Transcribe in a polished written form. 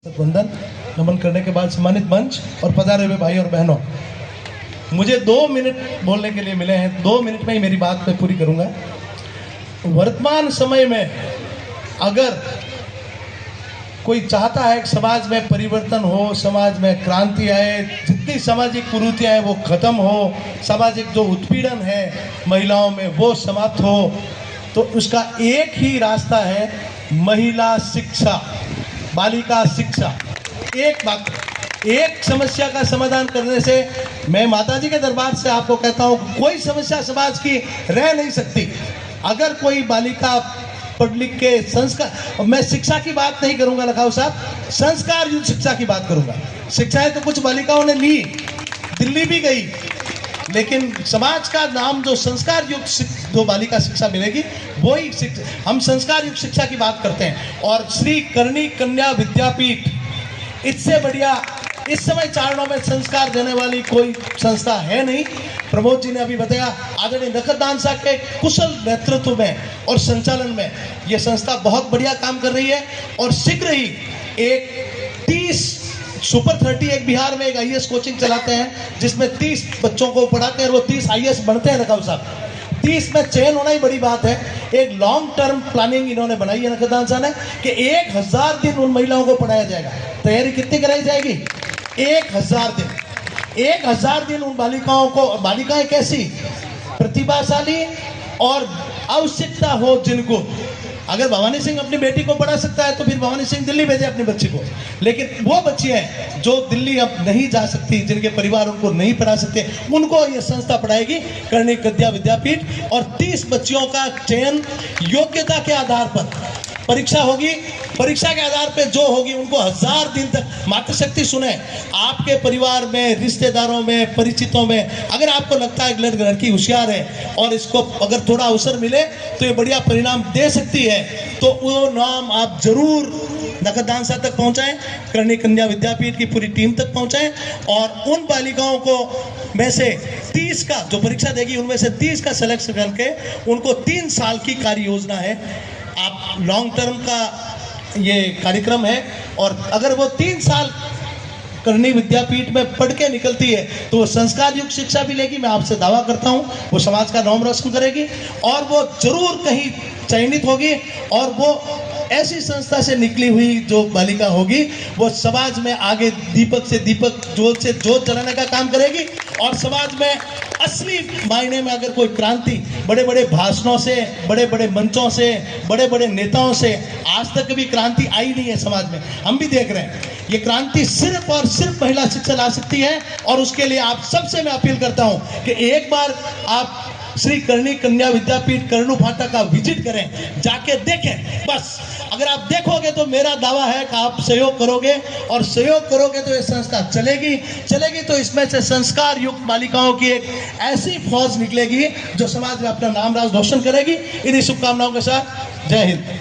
वंदन नमन करने के बाद सम्मानित मंच और पधारे हुए भाई और बहनों, मुझे 2 मिनट बोलने के लिए मिले हैं। 2 मिनट में ही मेरी बात मैं पूरी करूंगा। वर्तमान समय में अगर कोई चाहता है कि समाज में परिवर्तन हो, समाज में क्रांति आए, जितनी सामाजिक कुरीतियां हैं वो खत्म हो, सामाजिक जो उत्पीड़न है महिलाओं में वो समाप्त हो, तो उसका एक ही रास्ता है, महिला शिक्षा, बालिका शिक्षा। एक बात, एक समस्या का समाधान करने से, मैं माताजी के दरबार से आपको कहता हूँ, कोई समस्या समाज की रह नहीं सकती। अगर कोई बालिका पढ़ लिख के संस्कार, मैं शिक्षा की बात नहीं करूंगा लखाऊ साहब, संस्कार युक्त शिक्षा की बात करूंगा। शिक्षाएं तो कुछ बालिकाओं ने ली, दिल्ली भी गई, लेकिन समाज का नाम जो संस्कार युक्त जो बालिका शिक्षा मिलेगी वही हम संस्कार युक्त शिक्षा की बात करते हैं। और श्री करणी कन्या विद्यापीठ, इससे बढ़िया इस समय चारणों में संस्कार देने वाली कोई संस्था है नहीं। प्रमोद जी ने अभी बताया, आदरणीय नखतदान साहब के कुशल नेतृत्व में और संचालन में यह संस्था बहुत बढ़िया काम कर रही है। और शीघ्र ही एक 30 सुपर 30 एक बिहार में एक IAS कोचिंग चलाते हैं, जिसमें 30 बच्चों को पढ़ाते हैं और वो 30 IAS बनते हैं। नकाब साहब 30 में चयन होना ही बड़ी बात है। एक लॉन्ग टर्म प्लानिंग इन्होंने बनाई है नखतदान साहब ने कि 1000 दिन उन महिलाओं को पढ़ाया जाएगा। तैयारी कितनी कराई जाएगी? 1000 दिन। 1000 दिन उन बालिकाओं को, बालिकाएं कैसी प्रतिभाशाली और आवश्यकता हो जिनको, अगर भवानी सिंह अपनी बेटी को पढ़ा सकता है तो फिर भवानी सिंह दिल्ली भेजे अपनी बच्ची को। लेकिन वो बच्चियां जो दिल्ली अब नहीं जा सकती, जिनके परिवार उनको नहीं पढ़ा सकते, उनको ये संस्था पढ़ाएगी, करणी कन्या विद्यापीठ। और 30 बच्चियों का चयन योग्यता के आधार पर, परीक्षा होगी, परीक्षा के आधार पे जो होगी उनको 1000 दिन तक। मातृशक्ति सुने, आपके परिवार में, रिश्तेदारों में, परिचितों में अगर आपको लगता है कि लड़की होशियार है और इसको अगर थोड़ा अवसर मिले तो ये बढ़िया परिणाम दे सकती है, तो वो नाम आप जरूर नखतदान साहब तक पहुंचाएं, करणी कन्या विद्यापीठ की पूरी टीम तक पहुंचाएं। और उन बालिकाओं को में से 30 का जो परीक्षा देगी, उनमें से 30 का सिलेक्शन करके उनको 3 साल की कार्य योजना है। आप लॉन्ग टर्म का ये कार्यक्रम है, और अगर वो 3 साल करणी विद्यापीठ में पढ़ के निकलती है तो वो संस्कार युक्त शिक्षा भी लेगी। मैं आपसे दावा करता हूँ वो समाज का नाम रोशन करेगी और वो जरूर कहीं चयनित होगी, और वो ऐसी संस्था से निकली हुई जो बालिका होगी वो समाज में आगे दीपक से दीपक, जोत से जोत जलाने का काम करेगी। और समाज में असली मायने में अगर कोई क्रांति, बड़े बड़े भाषणों से, बड़े बड़े मंचों से, बड़े बड़े नेताओं से आज तक कभी क्रांति आई नहीं है समाज में, हम भी देख रहे हैं। ये क्रांति सिर्फ और सिर्फ महिला शिक्षा ला सकती है। और उसके लिए आप सबसे मैं अपील करता हूं कि एक बार आप श्री करणी कन्या विद्यापीठ कर्णू फाटा का विजिट करें, जाके देखें। बस अगर आप देखोगे तो मेरा दावा है कि आप सहयोग करोगे, और सहयोग करोगे तो ये संस्था चलेगी तो इसमें से संस्कार युक्त बालिकाओं की एक ऐसी फौज निकलेगी जो समाज में अपना नाम रोशन करेगी। इन्हीं शुभकामनाओं के साथ जय हिंद।